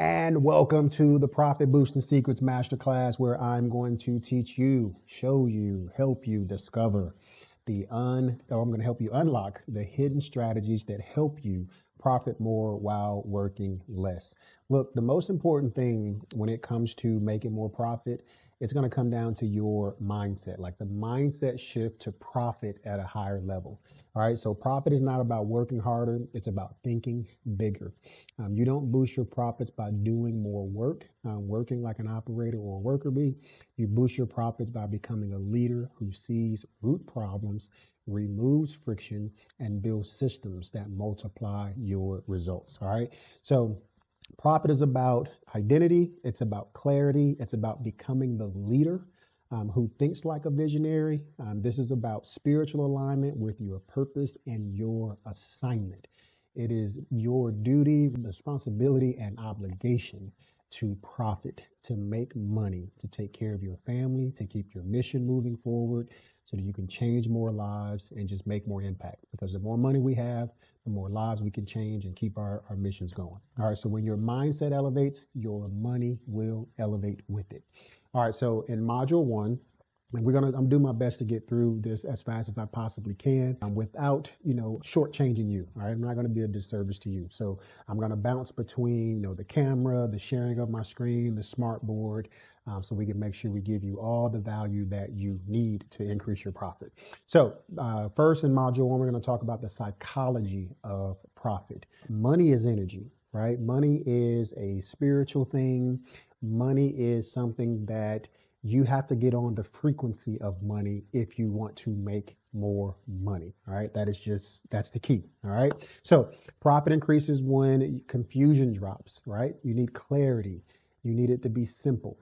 And welcome to the Profit Boosting Secrets Masterclass, where I'm going to teach you, show you, help you discover I'm going to help you unlock the hidden strategies that help you profit more while working less. Look, the most important thing when it comes to making more profit, it's going to come down to your mindset, like the mindset shift to profit at a higher level. All right. So profit is not about working harder. It's about thinking bigger. You don't boost your profits by doing more work, working like an operator or a worker bee. You boost your profits by becoming a leader who sees root problems, removes friction, and builds systems that multiply your results. All right. So profit is about identity. It's about clarity. It's about becoming the leader who thinks like a visionary. This is about spiritual alignment with your purpose and your assignment. It is your duty, responsibility, and obligation to profit, to make money, to take care of your family, to keep your mission moving forward so that you can change more lives and just make more impact. Because the more money we have, the more lives we can change and keep our missions going. All right, so when your mindset elevates, your money will elevate with it. All right, so in module 1, and I'm doing my best to get through this as fast as I possibly can without, shortchanging you. All right, I'm not going to be a disservice to you. So I'm going to bounce between, the camera, the sharing of my screen, the smart board, so we can make sure we give you all the value that you need to increase your profit. So first in module 1, we're going to talk about the psychology of profit. Money is energy, right? Money is a spiritual thing. Money is something that you have to get on the frequency of money if you want to make more money. All right. That's the key. All right. So profit increases when confusion drops, right? You need clarity. You need it to be simple.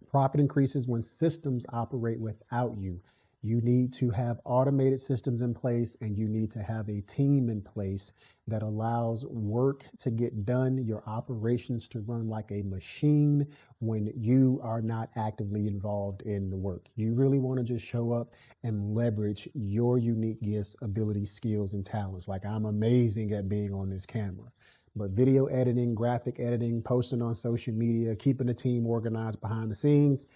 Profit increases when systems operate without you. You need to have automated systems in place, and you need to have a team in place that allows work to get done, your operations to run like a machine when you are not actively involved in the work. You really want to just show up and leverage your unique gifts, abilities, skills, and talents. Like, I'm amazing at being on this camera. But video editing, graphic editing, posting on social media, keeping the team organized behind the scenes,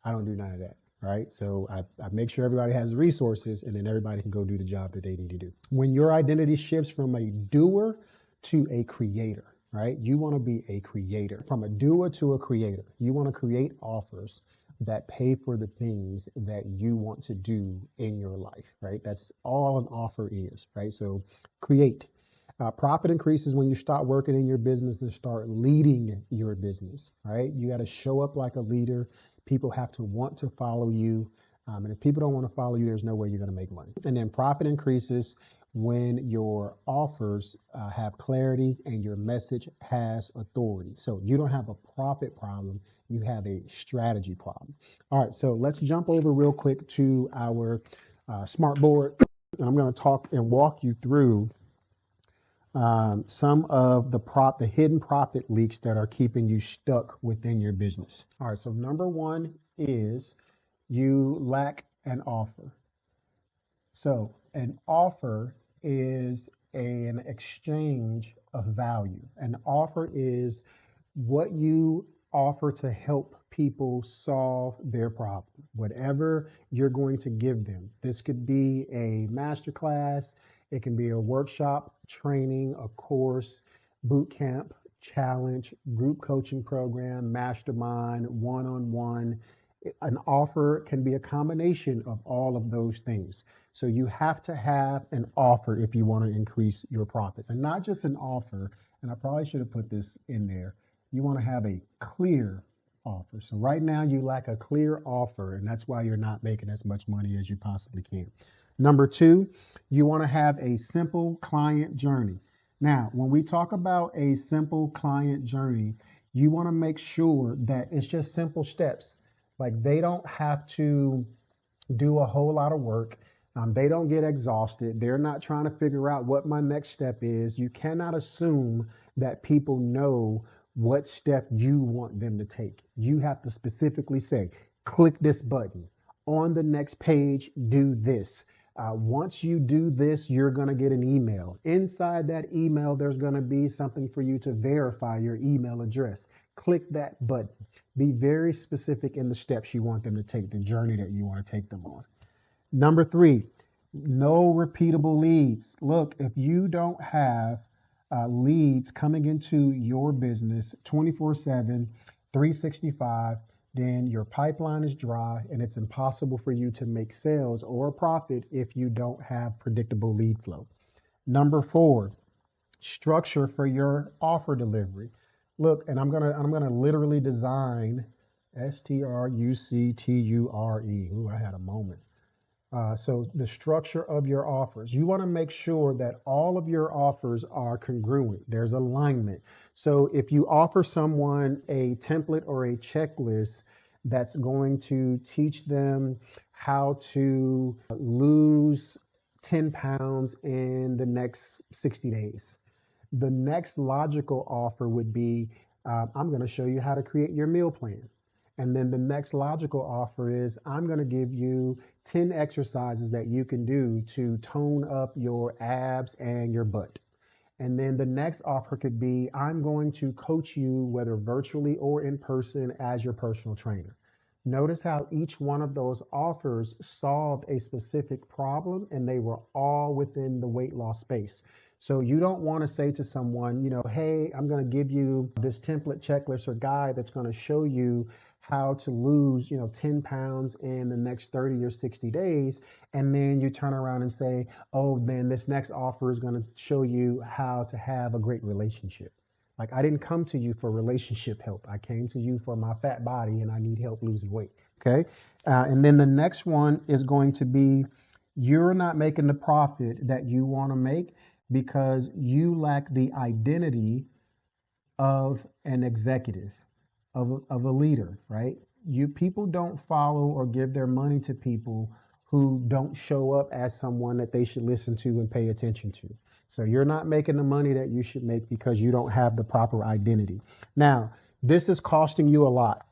I don't do none of that. Right. So I make sure everybody has resources, and then everybody can go do the job that they need to do. When your identity shifts from a doer to a creator, right? You want to be a creator. From a doer to a creator, you want to create offers that pay for the things that you want to do in your life, right? That's all an offer is, right? So create. Profit increases when you start working in your business and start leading your business, right? You got to show up like a leader. People have to want to follow you. And if people don't want to follow you, there's no way you're going to make money. And then profit increases when your offers have clarity and your message has authority. So you don't have a profit problem. You have a strategy problem. All right. So let's jump over real quick to our smart board. And I'm going to talk and walk you through some of the hidden profit leaks that are keeping you stuck within your business. All right, so number 1 is you lack an offer. So an offer is an exchange of value. An offer is what you offer to help people solve their problem, whatever you're going to give them. This could be a masterclass. It can be a workshop, training, a course, boot camp, challenge, group coaching program, mastermind, one-on-one. An offer can be a combination of all of those things. So you have to have an offer if you want to increase your profits, and not just an offer. And I probably should have put this in there. You want to have a clear offer. So right now you lack a clear offer, and that's why you're not making as much money as you possibly can. Number 2, you want to have a simple client journey. Now, when we talk about a simple client journey, you want to make sure that it's just simple steps. Like, they don't have to do a whole lot of work. They don't get exhausted. They're not trying to figure out what my next step is. You cannot assume that people know what step you want them to take. You have to specifically say, click this button. On the next page, do this. Once you do this, you're going to get an email. Inside that email, there's going to be something for you to verify your email address. Click that button. Be very specific in the steps you want them to take, the journey that you want to take them on. Number 3, no repeatable leads. Look, if you don't have leads coming into your business 24/7, 365, then your pipeline is dry and it's impossible for you to make sales or a profit if you don't have predictable lead flow. Number 4, structure for your offer delivery. Look, and I'm gonna literally design structure. Ooh, I had a moment. So the structure of your offers, you want to make sure that all of your offers are congruent. There's alignment. So if you offer someone a template or a checklist that's going to teach them how to lose 10 pounds in the next 60 days, the next logical offer would be, I'm going to show you how to create your meal plan. And then the next logical offer is, I'm going to give you 10 exercises that you can do to tone up your abs and your butt. And then the next offer could be, I'm going to coach you, whether virtually or in person, as your personal trainer. Notice how each one of those offers solved a specific problem and they were all within the weight loss space. So you don't want to say to someone, hey, I'm going to give you this template, checklist, or guide that's going to show you how to lose, 10 pounds in the next 30 or 60 days. And then you turn around and say, oh, then this next offer is going to show you how to have a great relationship. Like, I didn't come to you for relationship help. I came to you for my fat body and I need help losing weight. Okay. And then the next one is going to be, you're not making the profit that you want to make because you lack the identity of an executive, of a leader, right? People don't follow or give their money to people who don't show up as someone that they should listen to and pay attention to. So you're not making the money that you should make because you don't have the proper identity. Now, this is costing you a lot,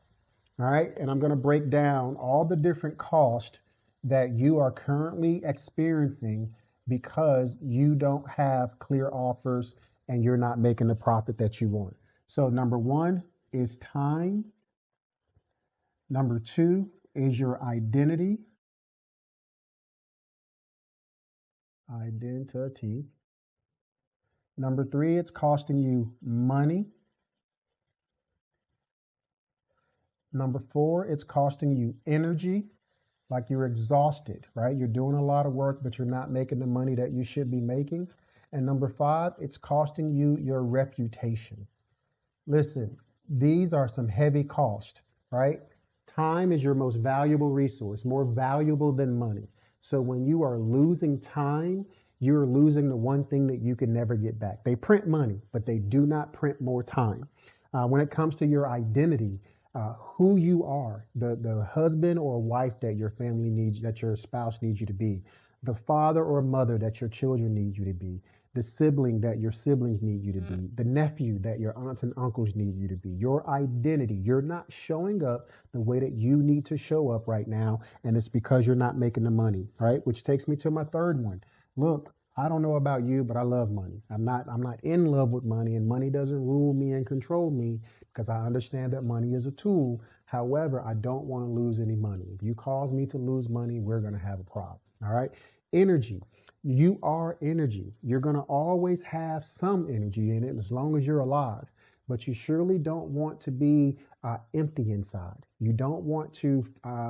all right? And I'm going to break down all the different costs that you are currently experiencing because you don't have clear offers and you're not making the profit that you want. So number 1 is time. Number 2 is your identity. Identity. Number 3, it's costing you money. Number 4, it's costing you energy, like you're exhausted, right? You're doing a lot of work, but you're not making the money that you should be making. And number 5, it's costing you your reputation. Listen, these are some heavy costs, right? Time is your most valuable resource, more valuable than money. So when you are losing time, you're losing the one thing that you can never get back. They print money, but they do not print more time. When it comes to your identity, who you are, the husband or wife that your family needs, that your spouse needs you to be, the father or mother that your children need you to be, the sibling that your siblings need you to be, the nephew that your aunts and uncles need you to be, your identity. You're not showing up the way that you need to show up right now, and it's because you're not making the money, right? Which takes me to my third one. Look, I don't know about you, but I love money. I'm not in love with money, and money doesn't rule me and control me because I understand that money is a tool. However, I don't want to lose any money. If you cause me to lose money, we're going to have a problem. All right. Energy. You are energy. You're going to always have some energy in it as long as you're alive, but you surely don't want to be empty inside. You don't want to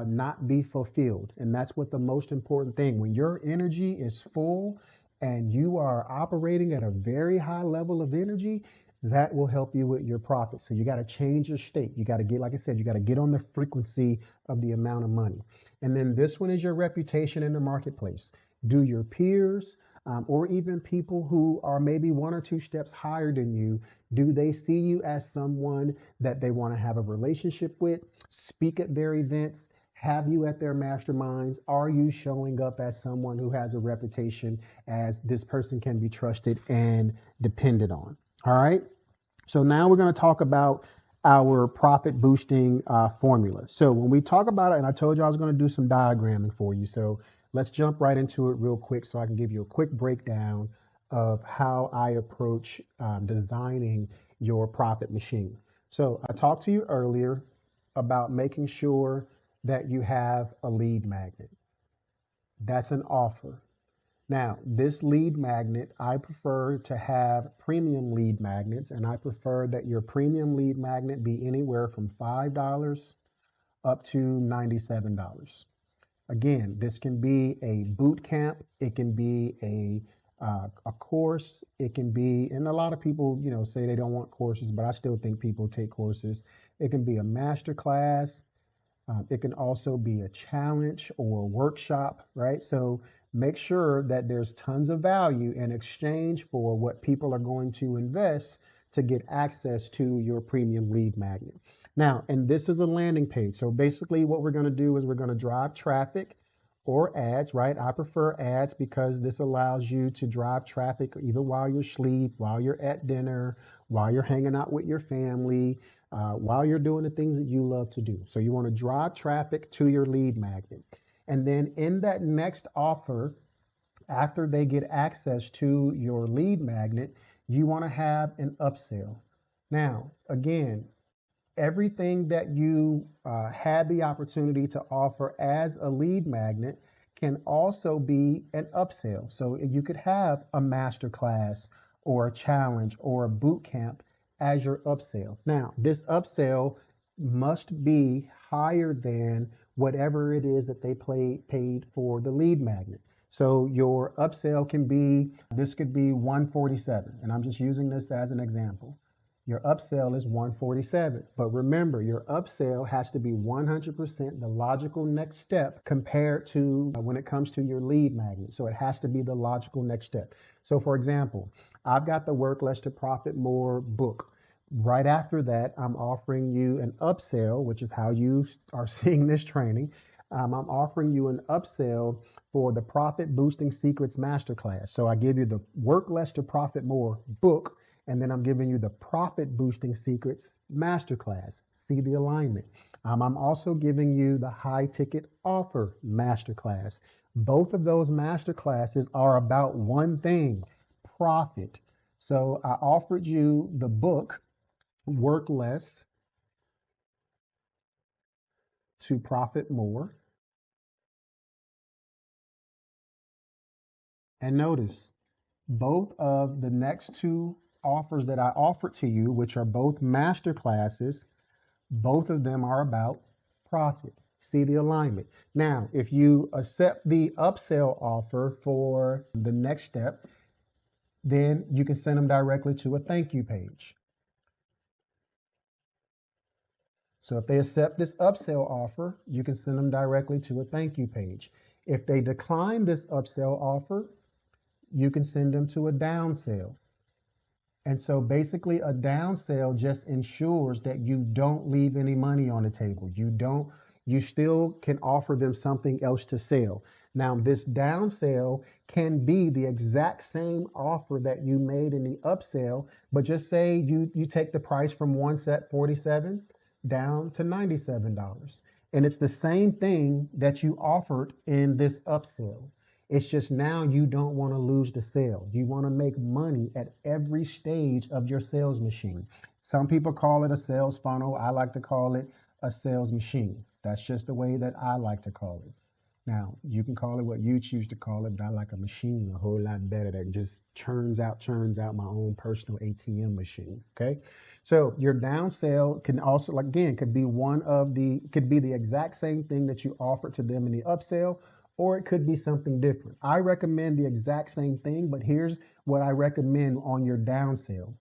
not be fulfilled. And that's what the most important thing. When your energy is full and you are operating at a very high level of energy, that will help you with your profit. So you got to change your state. You got to get, like I said, you got to get on the frequency of the amount of money. And then this one is your reputation in the marketplace. Do your peers or even people who are maybe 1 or 2 steps higher than you, do they see you as someone that they want to have a relationship with, speak at their events, have you at their masterminds? Are you showing up as someone who has a reputation as this person can be trusted and depended on? All right. So now we're going to talk about our profit boosting formula. So when we talk about it, and I told you I was going to do some diagramming for you. So let's jump right into it real quick so I can give you a quick breakdown of how I approach designing your profit machine. So I talked to you earlier about making sure that you have a lead magnet. That's an offer. Now, this lead magnet, I prefer to have premium lead magnets, and I prefer that your premium lead magnet be anywhere from $5 up to $97. Again, this can be a boot camp, it can be a course, it can be, and a lot of people, say they don't want courses, but I still think people take courses. It can be a master class. It can also be a challenge or a workshop, right? So make sure that there's tons of value in exchange for what people are going to invest to get access to your premium lead magnet. Now, and this is a landing page. So basically what we're going to do is we're going to drive traffic or ads, right? I prefer ads because this allows you to drive traffic even while you're asleep, while you're at dinner, while you're hanging out with your family, while you're doing the things that you love to do. So you want to drive traffic to your lead magnet. And then in that next offer, after they get access to your lead magnet, you want to have an upsell. Now, again, everything that you had the opportunity to offer as a lead magnet can also be an upsell. So you could have a master class or a challenge or a boot camp as your upsell. Now, this upsell must be higher than whatever it is that they paid for the lead magnet. So your upsell can be, this could be 147, and I'm just using this as an example. Your upsell is 147, but remember, your upsell has to be 100% the logical next step compared to when it comes to your lead magnet. So it has to be the logical next step. So for example, I've got the Work Less to Profit More book. Right after that, I'm offering you an upsell, which is how you are seeing this training. I'm offering you an upsell for the Profit Boosting Secrets Masterclass. So I give you the Work Less to Profit More book, and then I'm giving you the Profit Boosting Secrets Masterclass. See the alignment. I'm also giving you the High Ticket Offer Masterclass. Both of those masterclasses are about one thing, profit. So I offered you the book, Work Less to Profit More. And notice, both of the next two offers that I offered to you, which are both master classes, both of them are about profit. See the alignment. Now, if you accept the upsell offer for the next step, then you can send them directly to a thank you page. So if they accept this upsell offer, you can send them directly to a thank you page. If they decline this upsell offer, you can send them to a downsell. And so basically a downsell just ensures that you don't leave any money on the table. You still can offer them something else to sell. Now this downsell can be the exact same offer that you made in the upsell, but just say you take the price from $147 down to $97. And it's the same thing that you offered in this upsell. It's just now you don't want to lose the sale. You want to make money at every stage of your sales machine. Some people call it a sales funnel. I like to call it a sales machine. That's just the way that I like to call it. Now, you can call it what you choose to call it, but I like a machine a whole lot better that just churns out my own personal ATM machine, okay? So your downsell can also, again, could be the exact same thing that you offered to them in the upsell, or it could be something different. I recommend the exact same thing, but here's what I recommend on your downsell.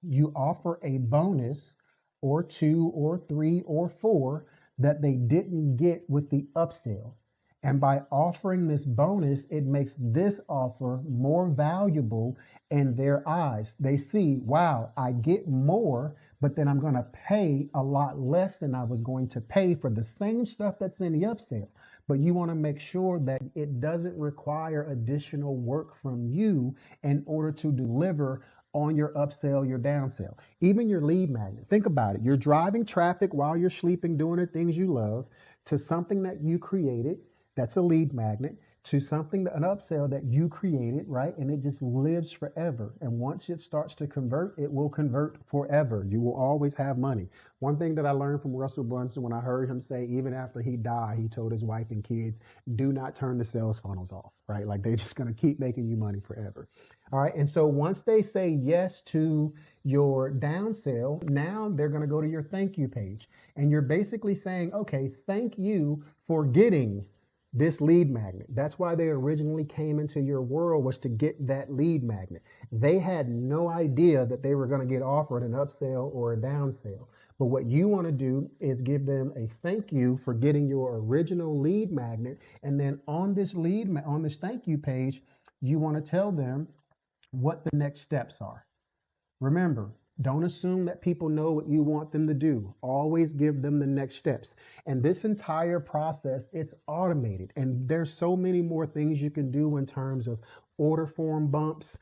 You offer a bonus or 2 or 3 or 4 that they didn't get with the upsell. And by offering this bonus, it makes this offer more valuable in their eyes. They see, wow, I get more, but then I'm going to pay a lot less than I was going to pay for the same stuff that's in the upsell. But you want to make sure that it doesn't require additional work from you in order to deliver on your upsell, your downsell, even your lead magnet. Think about it. You're driving traffic while you're sleeping, doing the things you love to something that you created. That's a lead magnet. to something, an upsell that you created, right? And it just lives forever. And once it starts to convert, it will convert forever. You will always have money. One thing that I learned from Russell Brunson, when I heard him say, even after he died, he told his wife and kids, do not turn the sales funnels off, right? Like they're just going to keep making you money forever. All right. And so once they say yes to your down sell, now they're going to go to your thank you page. And you're basically saying, okay, thank you for getting this lead magnet. That's why they originally came into your world, was to get that lead magnet. They had no idea that they were going to get offered an upsell or a downsell. But what you want to do is give them a thank you for getting your original lead magnet. And then on this on this thank you page, you want to tell them what the next steps are. Remember, don't assume that people know what you want them to do. Always give them the next steps. And this entire process, it's automated. And there's so many more things you can do in terms of order form bumps,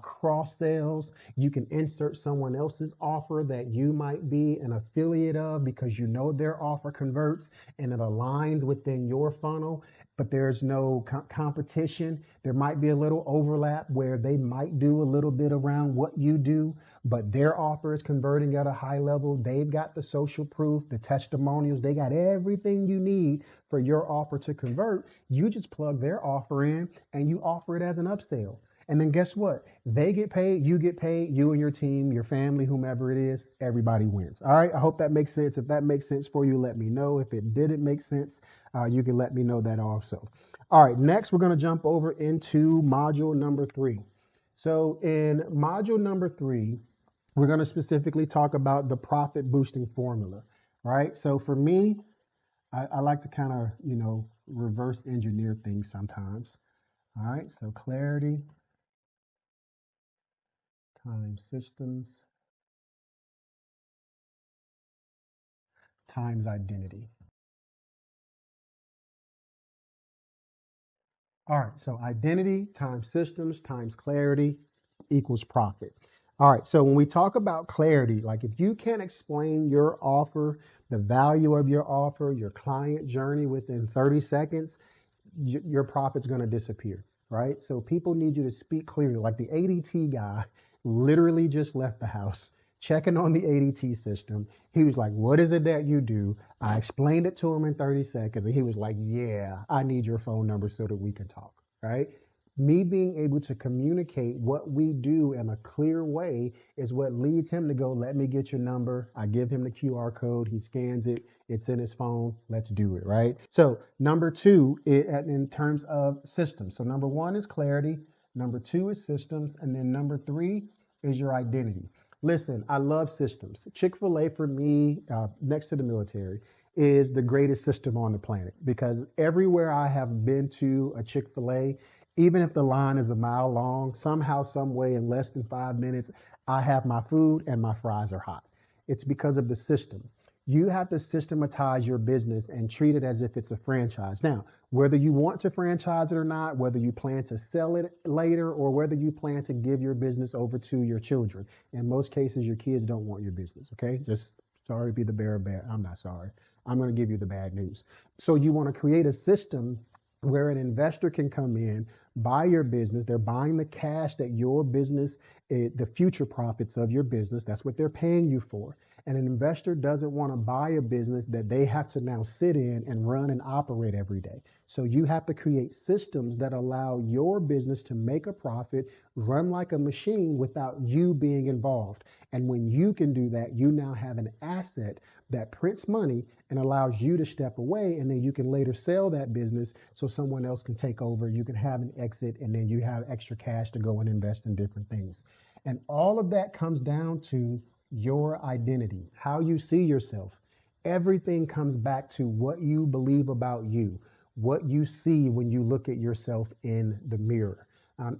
cross sales. You can insert someone else's offer that you might be an affiliate of because you know their offer converts and it aligns within your funnel, but there's no competition. There might be a little overlap where they might do a little bit around what you do, but their offer is converting at a high level. They've got the social proof, the testimonials. They got everything you need for your offer to convert. You just plug their offer in and you offer it as an upsell. And then guess what? They get paid, you and your team, your family, whomever it is, everybody wins. All right. I hope that makes sense. If that makes sense for you, let me know. If it didn't make sense, you can let me know that also. All right. Next, we're going to jump over into module number 3. So in module number 3, we're going to specifically talk about the profit boosting formula. Right. So for me, I like to kind of, reverse engineer things sometimes. All right, so clarity times systems times identity. All right, so identity times systems times clarity equals profit. All right, so when we talk about clarity, like if you can't explain your offer, the value of your offer, your client journey within 30 seconds, your profit's going to disappear, right? So people need you to speak clearly. Like the ADT guy literally just left the house checking on the ADT system. He was like, what is it that you do? I explained it to him in 30 seconds and he was like, yeah, I need your phone number so that we can talk, right? Me being able to communicate what we do in a clear way is what leads him to go, let me get your number. I give him the QR code. He scans it. It's in his phone. Let's do it, right? So number 2, in terms of systems. So number 1 is clarity. Number 2 is systems. And then number 3 is your identity. Listen, I love systems. Chick-fil-A for me, next to the military, is the greatest system on the planet because everywhere I have been to a Chick-fil-A, even if the line is a mile long, somehow, some way, in less than 5 minutes, I have my food and my fries are hot. It's because of the system. You have to systematize your business and treat it as if it's a franchise. Now, whether you want to franchise it or not, whether you plan to sell it later, or whether you plan to give your business over to your children. In most cases, your kids don't want your business, okay? Just sorry to be the bearer of bad. I'm not sorry. I'm going to give you the bad news. So you want to create a system where an investor can come in, buy your business. They're buying the cash that your business, the future profits of your business, that's what they're paying you for. And an investor doesn't want to buy a business that they have to now sit in and run and operate every day. So you have to create systems that allow your business to make a profit, run like a machine without you being involved. And when you can do that, you now have an asset that prints money and allows you to step away, and then you can later sell that business so someone else can take over. You can have an exit, and then you have extra cash to go and invest in different things. And all of that comes down to your identity, how you see yourself. Everything comes back to what you believe about you, what you see when you look at yourself in the mirror.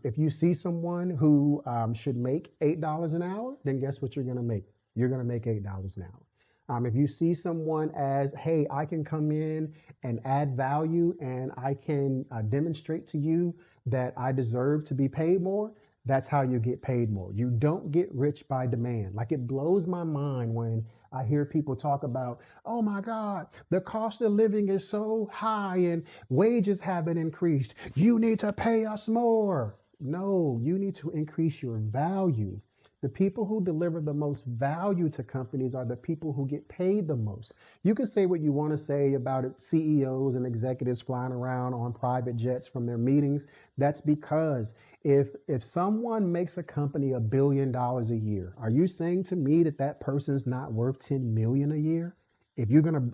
If you see someone who should make $8 an hour, then guess what you're going to make? You're going to make $8 an hour. If you see someone as, hey, I can come in and add value and I can demonstrate to you that I deserve to be paid more, that's how you get paid more. You don't get rich by demand. Like, it blows my mind when I hear people talk about, oh my God, the cost of living is so high and wages haven't increased. You need to pay us more. No, you need to increase your value. The people who deliver the most value to companies are the people who get paid the most. You can say what you want to say about it, CEOs and executives flying around on private jets from their meetings. That's because if someone makes a company $1 billion a year, are you saying to me that that person's not worth 10 million a year? If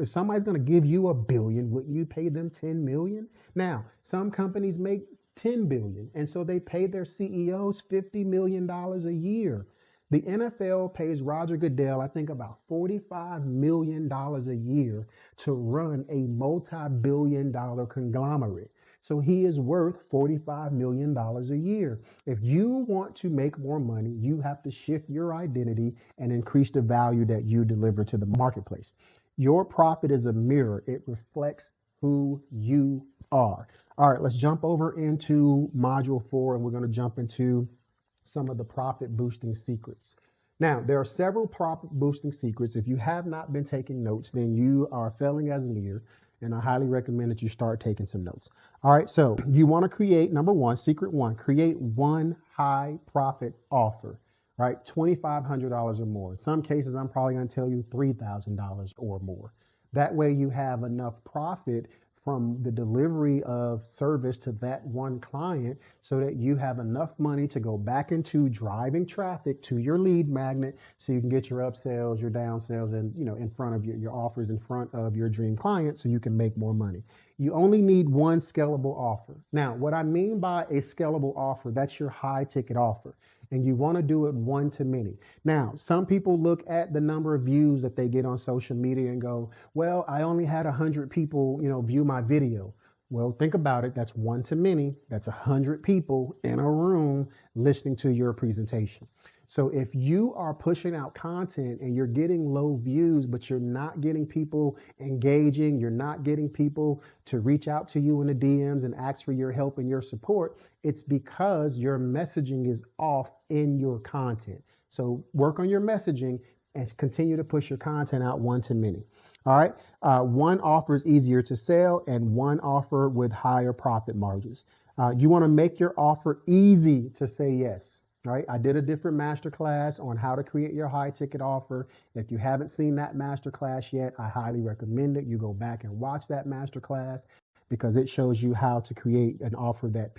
somebody's gonna give you $1 billion, wouldn't you pay them 10 million? Now, some companies make 10 billion, and so they pay their CEOs $50 million a year. The NFL pays Roger Goodell, I think, about $45 million a year to run a multi-billion-dollar conglomerate. So he is worth $45 million a year. If you want to make more money, you have to shift your identity and increase the value that you deliver to the marketplace. Your profit is a mirror. It reflects who you are. All right, let's jump over into module 4, and we're going to jump into some of the profit boosting secrets. Now, there are several profit boosting secrets. If you have not been taking notes, then you are failing as a leader, and I highly recommend that you start taking some notes. All right, so you want to create, number one, secret one, create one high profit offer, right? $2,500 or more. In some cases, I'm probably going to tell you $3,000 or more. That way you have enough profit from the delivery of service to that one client so that you have enough money to go back into driving traffic to your lead magnet so you can get your upsells, your downsells, and in front of your offers in front of your dream client so you can make more money. You only need one scalable offer. Now, what I mean by a scalable offer, that's your high ticket offer. And you want to do it one to many. Now, some people look at the number of views that they get on social media and go, well, I only had 100 people, view my video. Well, think about it. That's one to many. That's 100 people in a room listening to your presentation. So if you are pushing out content and you're getting low views, but you're not getting people engaging, you're not getting people to reach out to you in the DMs and ask for your help and your support, it's because your messaging is off in your content. So work on your messaging and continue to push your content out one to many. All right. One offer is easier to sell and one offer with higher profit margins. You want to make your offer easy to say yes. Right? I did a different masterclass on how to create your high ticket offer. If you haven't seen that masterclass yet, I highly recommend it. You go back and watch that masterclass because it shows you how to create an offer that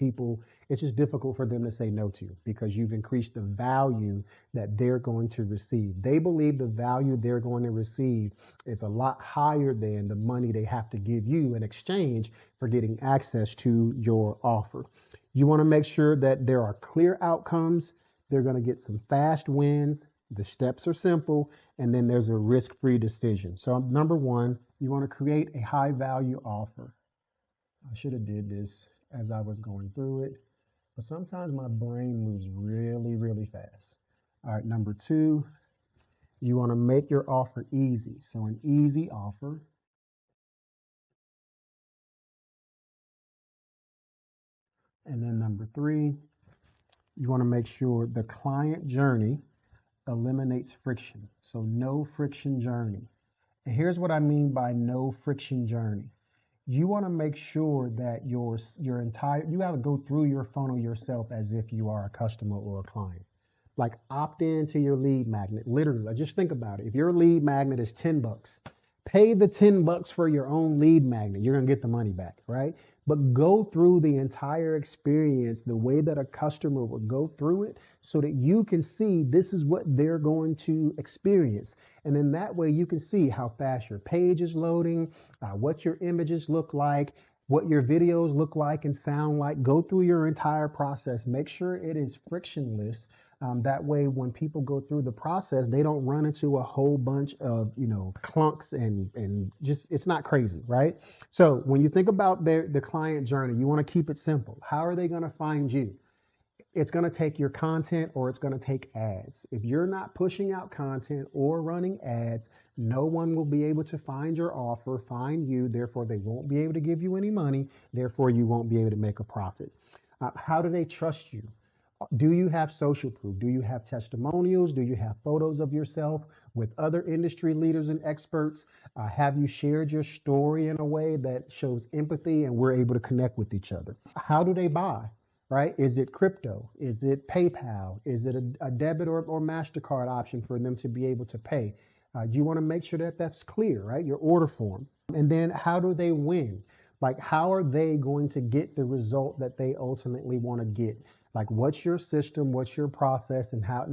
it's just difficult for them to say no to because you've increased the value that they're going to receive. They believe the value they're going to receive is a lot higher than the money they have to give you in exchange for getting access to your offer. You want to make sure that there are clear outcomes. They're going to get some fast wins. The steps are simple. And then there's a risk-free decision. So number one, you want to create a high value offer. I should have did this as I was going through it, but sometimes my brain moves really, really fast. All right, number two, you want to make your offer easy. So an easy offer. And then number three, you want to make sure the client journey eliminates friction. So no friction journey. And here's what I mean by no friction journey. You want to make sure that you got to go through your funnel yourself as if you are a customer or a client. Like opt into your lead magnet. Literally, just think about it. If your lead magnet is $10, pay the $10 for your own lead magnet. You're going to get the money back, right? But go through the entire experience the way that a customer would go through it so that you can see this is what they're going to experience. And then that way you can see how fast your page is loading, what your images look like, what your videos look like and sound like. Go through your entire process. Make sure it is frictionless. That way, when people go through the process, they don't run into a whole bunch of, clunks and just, it's not crazy, right? So when you think about the client journey, you want to keep it simple. How are they going to find you? It's going to take your content or it's going to take ads. If you're not pushing out content or running ads, no one will be able to find your offer, find you. Therefore, they won't be able to give you any money. Therefore, you won't be able to make a profit. How do they trust you? Do you have social proof? Do you have testimonials? Do you have photos of yourself with other industry leaders and experts? Have you shared your story in a way that shows empathy and we're able to connect with each other? How do they buy? Right? Is it crypto? Is it PayPal? Is it a debit or MasterCard option for them to be able to pay? You want to make sure that that's clear, right? Your order form. And then how do they win? Like, how are they going to get the result that they ultimately want to get? Like, what's your system? What's your process? And how,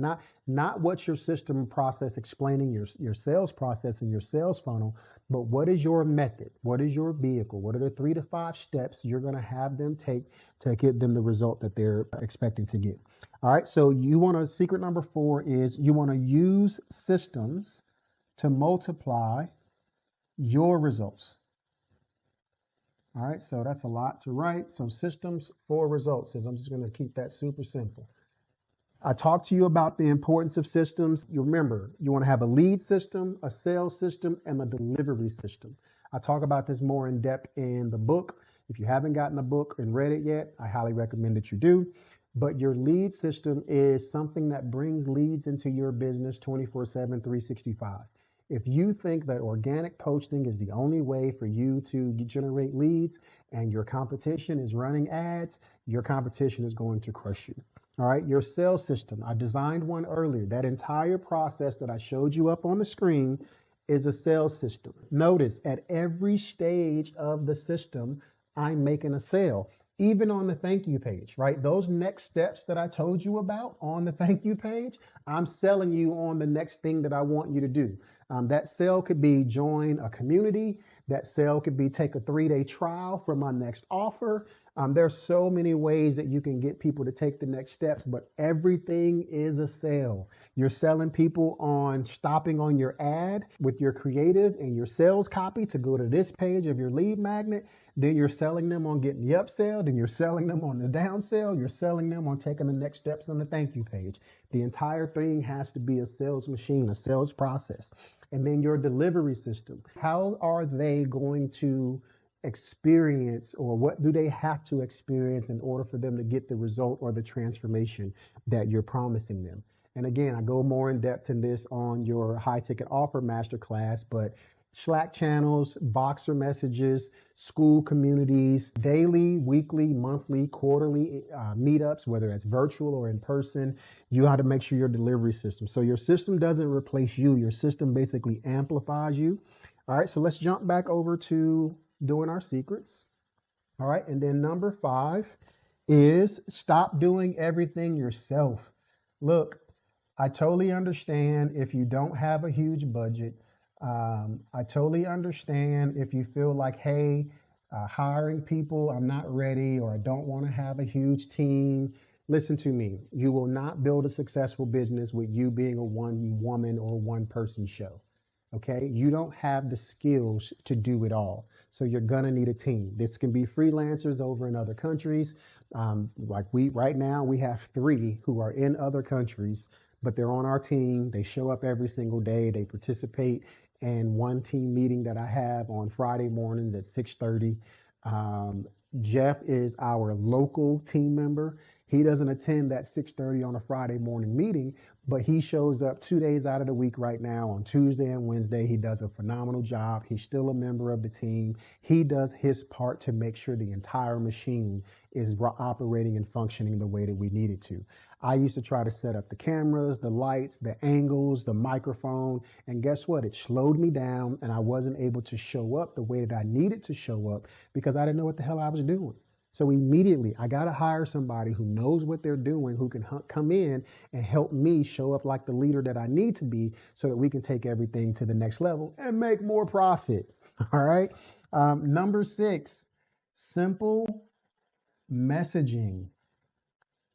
not what's your system and process explaining your sales process and your sales funnel, but what is your method? What is your vehicle? What are the 3 to 5 steps you're going to have them take to get them the result that they're expecting to get? All right. So secret number 4 is you want to use systems to multiply your results. All right, so that's a lot to write. So systems for results, I'm just going to keep that super simple. I talked to you about the importance of systems. You remember, you want to have a lead system, a sales system, and a delivery system. I talk about this more in depth in the book. If you haven't gotten the book and read it yet, I highly recommend that you do. But your lead system is something that brings leads into your business 24/7, 365. If you think that organic posting is the only way for you to generate leads and your competition is running ads, your competition is going to crush you. All right, your sales system. I designed one earlier. That entire process that I showed you up on the screen is a sales system. Notice at every stage of the system, I'm making a sale. Even on the thank you page, right? Those next steps that I told you about on the thank you page, I'm selling you on the next thing that I want you to do. That sale could be join a community. That sale could be take a 3-day trial for my next offer. There's so many ways that you can get people to take the next steps, but everything is a sale. You're selling people on stopping on your ad with your creative and your sales copy to go to this page of your lead magnet. Then you're selling them on getting the upsell. Then you're selling them on the downsell. You're selling them on taking the next steps on the thank you page. The entire thing has to be a sales machine, a sales process. And then your delivery system. How are they going to experience, or what do they have to experience in order for them to get the result or the transformation that you're promising them? And again, I go more in depth in this on your high ticket offer masterclass, but Slack channels, Boxer messages, school communities, daily, weekly, monthly, quarterly meetups, whether it's virtual or in person, you have to make sure your delivery system. So your system doesn't replace you. Your system basically amplifies you. All right, so let's jump back over to doing our secrets. All right, and then number 5 is stop doing everything yourself. Look, I totally understand if you don't have a huge budget. I totally understand if you feel like, hey, hiring people, I'm not ready, or I don't want to have a huge team. Listen to me. You will not build a successful business with you being a one woman or one person show. Okay. You don't have the skills to do it all. So you're going to need a team. This can be freelancers over in other countries. Right now, we have 3 who are in other countries, but they're on our team. They show up every single day. They participate in one team meeting that I have on Friday mornings at 6:30. Jeff is our local team member. He doesn't attend that 6:30 on a Friday morning meeting, but he shows up 2 days out of the week right now on Tuesday and Wednesday. He does a phenomenal job. He's still a member of the team. He does his part to make sure the entire machine is operating and functioning the way that we need it to. I used to try to set up the cameras, the lights, the angles, the microphone, and guess what? It slowed me down and I wasn't able to show up the way that I needed to show up because I didn't know what the hell I was doing. So immediately, I got to hire somebody who knows what they're doing, who can come in and help me show up like the leader that I need to be so that we can take everything to the next level and make more profit. All right. Number 6, simple messaging.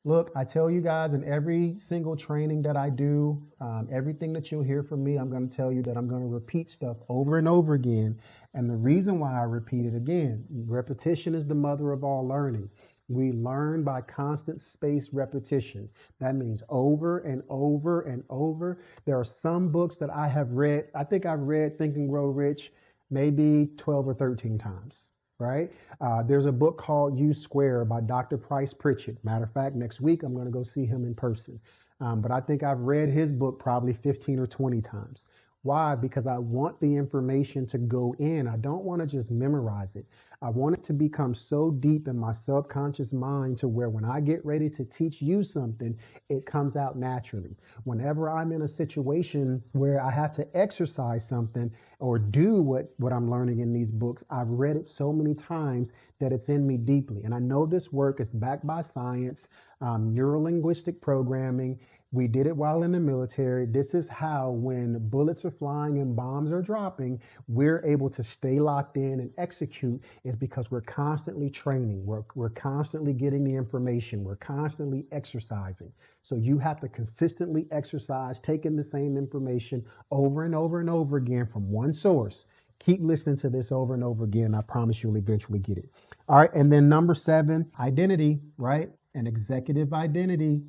Look, I tell you guys in every single training that I do, everything that you'll hear from me, I'm going to tell you that I'm going to repeat stuff over and over again. And the reason why I repeat it again, repetition is the mother of all learning. We learn by constant spaced repetition. That means over and over and over. There are some books that I have read. I think I've read Think and Grow Rich maybe 12 or 13 times. right? There's a book called U Square by Dr. Price Pritchett. Matter of fact, next week I'm going to go see him in person. But I think I've read his book probably 15 or 20 times. Why? Because I want the information to go in. I don't want to just memorize it. I want it to become so deep in my subconscious mind to where when I get ready to teach you something, it comes out naturally. Whenever I'm in a situation where I have to exercise something or do what I'm learning in these books, I've read it so many times that it's in me deeply. And I know this work is backed by science, neuro-linguistic programming. We did it while in the military. This is how, when bullets are flying and bombs are dropping, we're able to stay locked in and execute, is because we're constantly training. We're constantly getting the information. We're constantly exercising. So you have to consistently exercise, taking the same information over and over and over again from one source. Keep listening to this over and over again. I promise you'll eventually get it. All right. And then number 7, identity, right? An executive identity.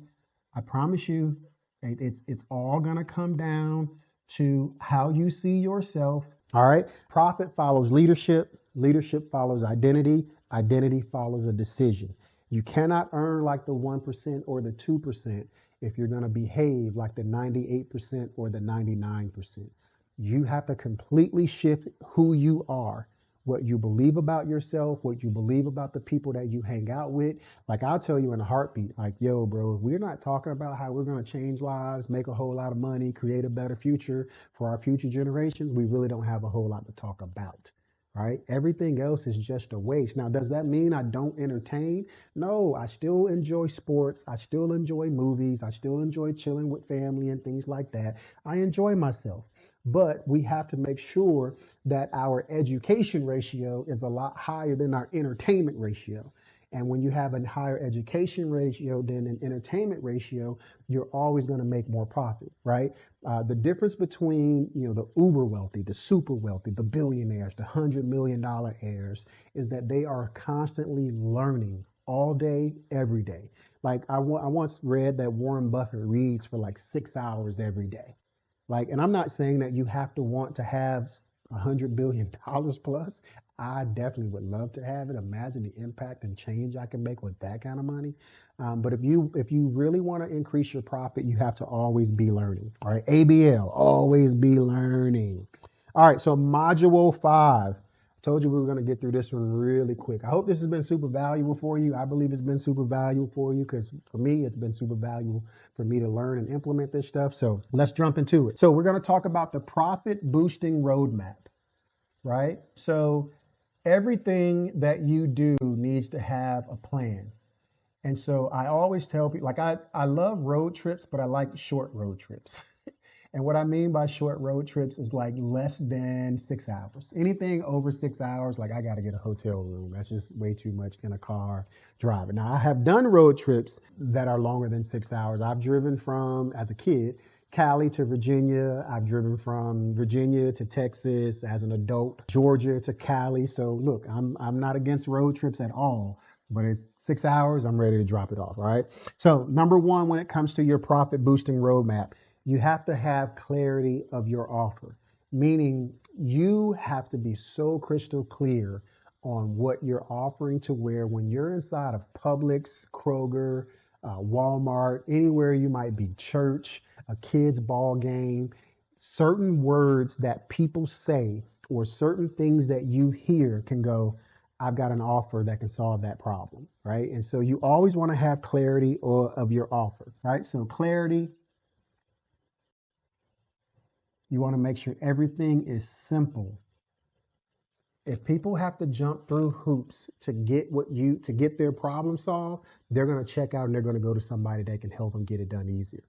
I promise you, it's all going to come down to how you see yourself. All right. Profit follows leadership. Leadership follows identity. Identity follows a decision. You cannot earn like the 1% or the 2% if you're going to behave like the 98% or the 99%. You have to completely shift who you are, what you believe about yourself, what you believe about the people that you hang out with. Like, I'll tell you in a heartbeat, like, yo, bro, if we're not talking about how we're going to change lives, make a whole lot of money, create a better future for our future generations, we really don't have a whole lot to talk about, right? Everything else is just a waste. Now, does that mean I don't entertain? No, I still enjoy sports. I still enjoy movies. I still enjoy chilling with family and things like that. I enjoy myself. But we have to make sure that our education ratio is a lot higher than our entertainment ratio. And when you have a higher education ratio than an entertainment ratio, you're always going to make more profit, right? The difference between, the uber wealthy, the super wealthy, the billionaires, the $100 million heirs, is that they are constantly learning all day, every day. Like, I once read that Warren Buffett reads for like 6 hours every day. Like, and I'm not saying that you have to want to have $100 billion plus. I definitely would love to have it. Imagine the impact and change I can make with that kind of money. But if you really want to increase your profit, you have to always be learning. All right, ABL, always be learning. All right, so module 5. Told you we were going to get through this one really quick. I hope this has been super valuable for you. I believe it's been super valuable for you because for me, it's been super valuable for me to learn and implement this stuff. So let's jump into it. So we're going to talk about the profit boosting roadmap, right? So everything that you do needs to have a plan. And so I always tell people, like, I love road trips, but I like short road trips. And what I mean by short road trips is like less than 6 hours. Anything over 6 hours, like, I got to get a hotel room. That's just way too much in a car driving. Now, I have done road trips that are longer than 6 hours. I've driven from, as a kid, Cali to Virginia. I've driven from Virginia to Texas as an adult, Georgia to Cali. So look, I'm not against road trips at all, but it's 6 hours. I'm ready to drop it off. All right. So number 1, when it comes to your profit boosting roadmap, you have to have clarity of your offer, meaning you have to be so crystal clear on what you're offering to where when you're inside of Publix, Kroger, Walmart, anywhere you might be, church, a kid's ball game, certain words that people say or certain things that you hear can go, I've got an offer that can solve that problem, right? And so you always want to have clarity of your offer, right? So clarity. You want to make sure everything is simple. If people have to jump through hoops to get their problem solved, they're going to check out and they're going to go to somebody that can help them get it done easier.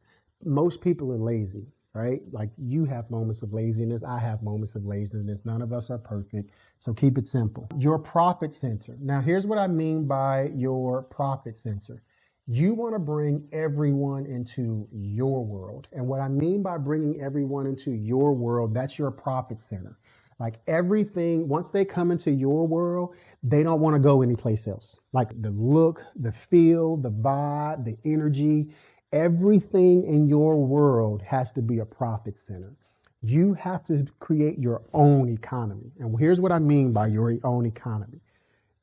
Most people are lazy, right? Like, you have moments of laziness. I have moments of laziness. None of us are perfect. So keep it simple. Your profit center. Now, here's what I mean by your profit center. You want to bring everyone into your world. And what I mean by bringing everyone into your world, that's your profit center. Like, everything, once they come into your world, they don't want to go anyplace else. Like, the look, the feel, the vibe, the energy, everything in your world has to be a profit center. You have to create your own economy. And here's what I mean by your own economy.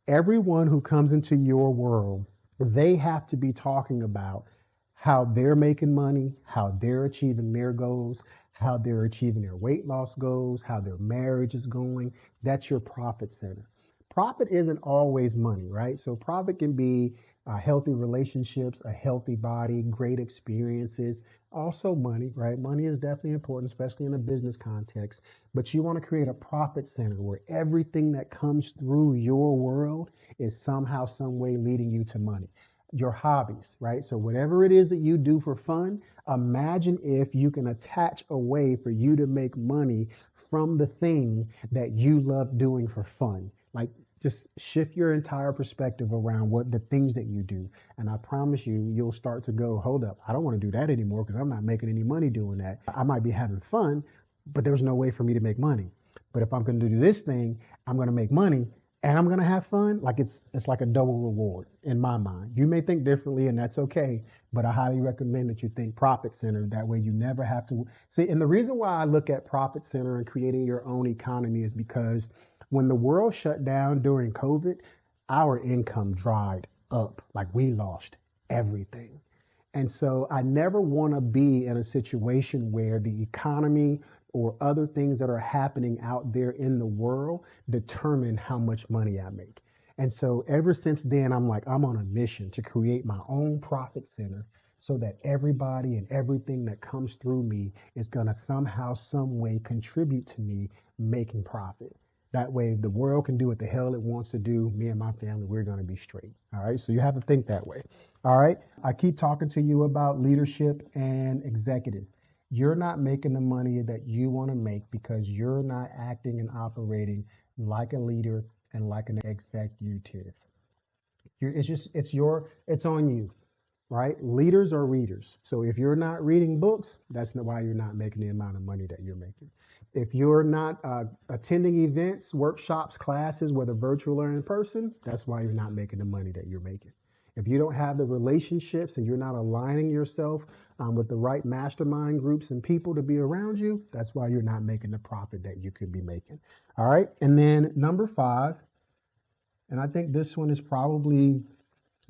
Everyone who comes into your world, they have to be talking about how they're making money, how they're achieving their goals, how they're achieving their weight loss goals, how their marriage is going. That's your profit center. Profit isn't always money, right? So profit can be healthy relationships, a healthy body, great experiences, also money, right? Money is definitely important, especially in a business context, but you want to create a profit center where everything that comes through your world is somehow, some way leading you to money. Your hobbies, right? So whatever it is that you do for fun, imagine if you can attach a way for you to make money from the thing that you love doing for fun. Like, just shift your entire perspective around what the things that you do. And I promise you, you'll start to go, hold up, I don't want to do that anymore because I'm not making any money doing that. I might be having fun, but there's no way for me to make money. But if I'm going to do this thing, I'm going to make money and I'm going to have fun. Like it's like a double reward in my mind. You may think differently and that's okay, but I highly recommend that you think profit center. That way you never have to see. And the reason why I look at profit center and creating your own economy is because when the world shut down during COVID, our income dried up. Like we lost everything. And so I never want to be in a situation where the economy or other things that are happening out there in the world determine how much money I make. And so ever since then, I'm on a mission to create my own profit center so that everybody and everything that comes through me is going to somehow, some way contribute to me making profit. That way the world can do what the hell it wants to do. Me and my family, we're going to be straight. All right. So you have to think that way. All right. I keep talking to you about leadership and executive. You're not making the money that you want to make because you're not acting and operating like a leader and like an executive. It's on you, right? Leaders are readers. So if you're not reading books, that's why you're not making the amount of money that you're making. If you're not attending events, workshops, classes, whether virtual or in person, that's why you're not making the money that you're making. If you don't have the relationships and you're not aligning yourself with the right mastermind groups and people to be around you, that's why you're not making the profit that you could be making. All right. And then number 5, and I think this one is probably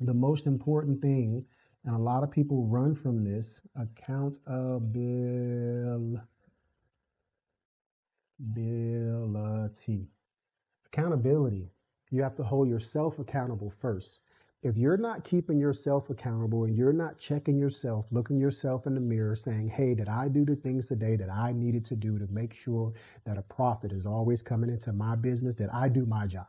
the most important thing, and a lot of people run from this: accountability. Accountability. You have to hold yourself accountable first. If you're not keeping yourself accountable and you're not checking yourself, looking yourself in the mirror saying, hey, did I do the things today that I needed to do to make sure that a profit is always coming into my business, that I do my job?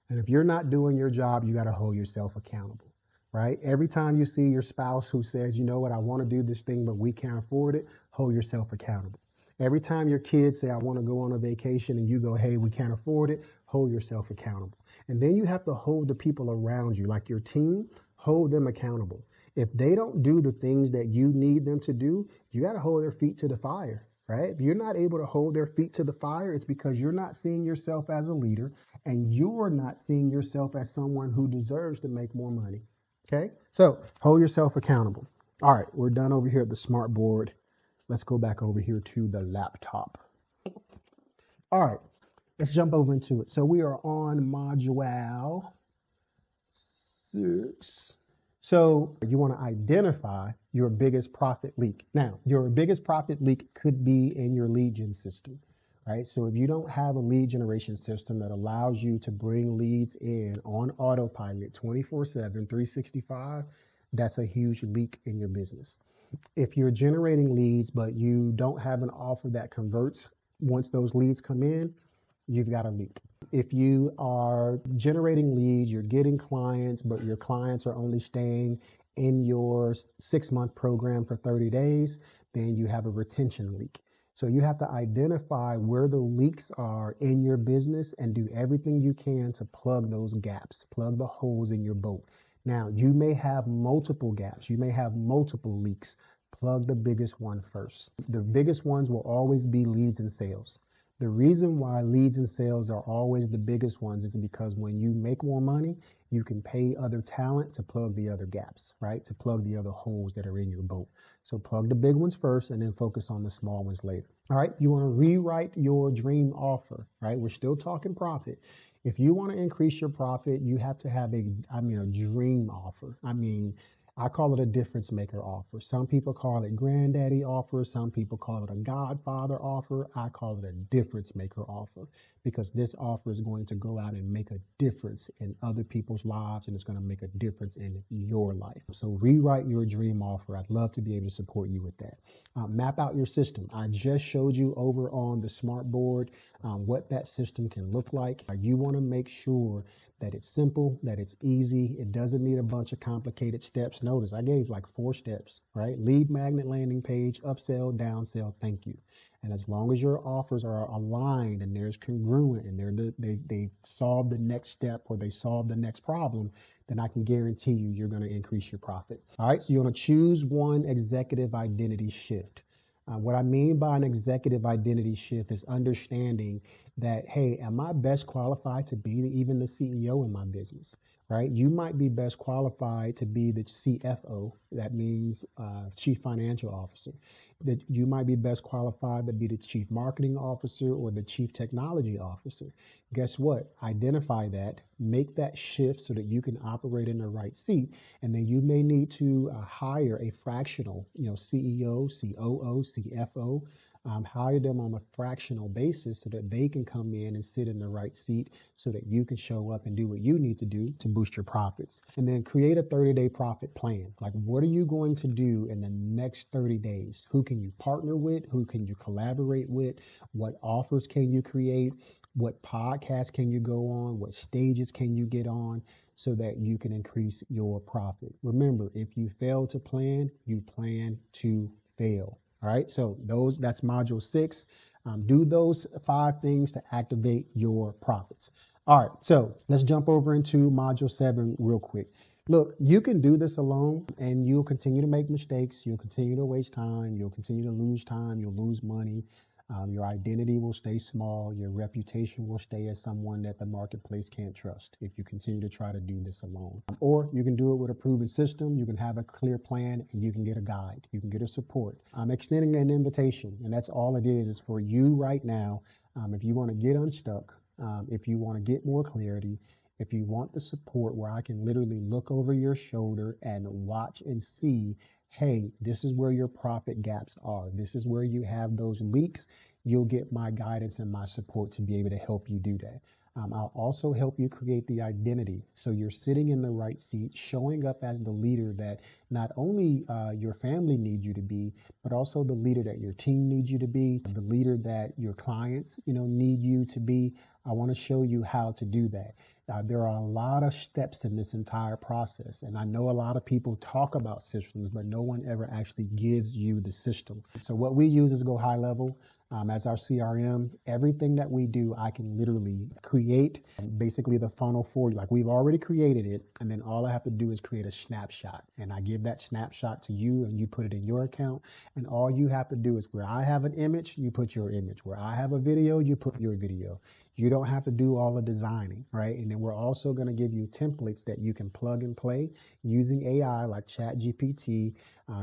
And if you're not doing your job, you got to hold yourself accountable, right? Every time you see your spouse who says, you know what, I want to do this thing, but we can't afford it, hold yourself accountable. Every time your kids say, I want to go on a vacation, and you go, hey, we can't afford it, hold yourself accountable. And then you have to hold the people around you, like your team, hold them accountable. If they don't do the things that you need them to do, you got to hold their feet to the fire, right? If you're not able to hold their feet to the fire, it's because you're not seeing yourself as a leader and you're not seeing yourself as someone who deserves to make more money. Okay? So hold yourself accountable. All right, we're done over here at the smart board. Let's go back over here to the laptop. All right, let's jump over into it. So we are on module 6. So you want to identify your biggest profit leak. Now, your biggest profit leak could be in your lead gen system, right? So if you don't have a lead generation system that allows you to bring leads in on autopilot 24/7, 365, that's a huge leak in your business. If you're generating leads, but you don't have an offer that converts once those leads come in, you've got a leak. If you are generating leads, you're getting clients, but your clients are only staying in your 6-month program for 30 days, then you have a retention leak. So you have to identify where the leaks are in your business and do everything you can to plug those gaps, plug the holes in your boat. Now, you may have multiple gaps. You may have multiple leaks. Plug the biggest one first. The biggest ones will always be leads and sales. The reason why leads and sales are always the biggest ones is because when you make more money, you can pay other talent to plug the other gaps, right? To plug the other holes that are in your boat. So plug the big ones first and then focus on the small ones later. All right, you want to rewrite your dream offer, right? We're still talking profit. If you want to increase your profit, you have to have a dream offer. I call it a difference maker offer. Some people call it granddaddy offer. Some people call it a godfather offer. I call it a difference maker offer because this offer is going to go out and make a difference in other people's lives, and it's going to make a difference in your life. So rewrite your dream offer. I'd love to be able to support you with that. Map out your system. I just showed you over on the smart board what that system can look like. You want to make sure that it's simple, that it's easy. It doesn't need a bunch of complicated steps. Notice I gave like 4 steps, right? Lead magnet landing page, upsell, downsell, thank you. And as long as your offers are aligned and there's congruent and they solve the next step or they solve the next problem, then I can guarantee you're going to increase your profit. All right, so you're going to choose one executive identity shift. What I mean by an executive identity shift is understanding that, hey, am I best qualified to be even the CEO in my business, right? You might be best qualified to be the CFO. That means Chief Financial Officer. That you might be best qualified to be the Chief Marketing Officer or the Chief Technology Officer. Guess what? Identify that, make that shift so that you can operate in the right seat. And then you may need to hire a fractional, CEO, COO, CFO, hire them on a fractional basis so that they can come in and sit in the right seat so that you can show up and do what you need to do to boost your profits. And then create a 30-day profit plan. Like, what are you going to do in the next 30 days? Who can you partner with? Who can you collaborate with? What offers can you create? What podcasts can you go on? What stages can you get on so that you can increase your profit? Remember, if you fail to plan, you plan to fail. All right, so that's module 6. Do those 5 things to activate your profits. All right, so let's jump over into module 7 real quick. Look, you can do this alone and you'll continue to make mistakes. You'll continue to waste time. You'll continue to lose time. You'll lose money. Your identity will stay small. Your reputation will stay as someone that the marketplace can't trust if you continue to try to do this alone. Or you can do it with a proven system. You can have a clear plan and you can get a guide. You can get a support. I'm extending an invitation, and that's all it is for you right now. If you want to get unstuck, if you want to get more clarity, if you want the support where I can literally look over your shoulder and watch and see, hey, this is where your profit gaps are. This is where you have those leaks. You'll get my guidance and my support to be able to help you do that. I'll also help you create the identity. So you're sitting in the right seat, showing up as the leader that not only your family needs you to be, but also the leader that your team needs you to be, the leader that your clients, need you to be. I want to show you how to do that. There are a lot of steps in this entire process. And I know a lot of people talk about systems, but no one ever actually gives you the system. So what we use is Go High Level. As our CRM, everything that we do, I can literally create basically the funnel for you. Like, we've already created it, and then all I have to do is create a snapshot. And I give that snapshot to you, and you put it in your account. And all you have to do is, where I have an image, you put your image. Where I have a video, you put your video. You don't have to do all the designing, right? And then we're also going to give you templates that you can plug and play using AI like ChatGPT.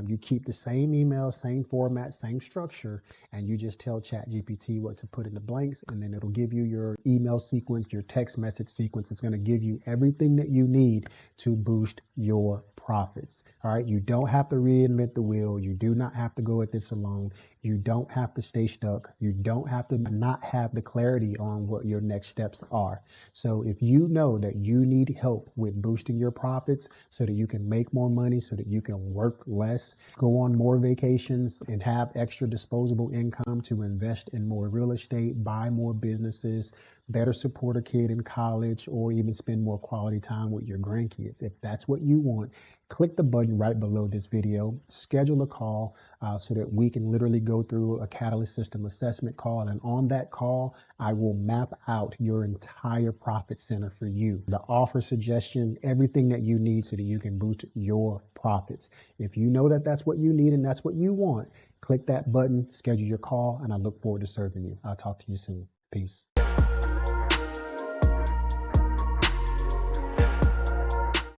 You keep the same email, same format, same structure, and you just tell ChatGPT what to put in the blanks, and then it'll give you your email sequence, your text message sequence. It's going to give you everything that you need to boost your profits. All right. You don't have to reinvent the wheel. You do not have to go at this alone. You don't have to stay stuck. You don't have to not have the clarity on what your next steps are. So if you know that you need help with boosting your profits so that you can make more money, so that you can work less, go on more vacations, and have extra disposable income to invest in more real estate, buy more businesses, better support a kid in college, or even spend more quality time with your grandkids. If that's what you want, click the button right below this video, schedule a call so that we can literally go through a Catalyst System assessment call. And on that call, I will map out your entire profit center for you, the offer suggestions, everything that you need so that you can boost your profits. If you know that that's what you need and that's what you want, click that button, schedule your call, and I look forward to serving you. I'll talk to you soon. Peace.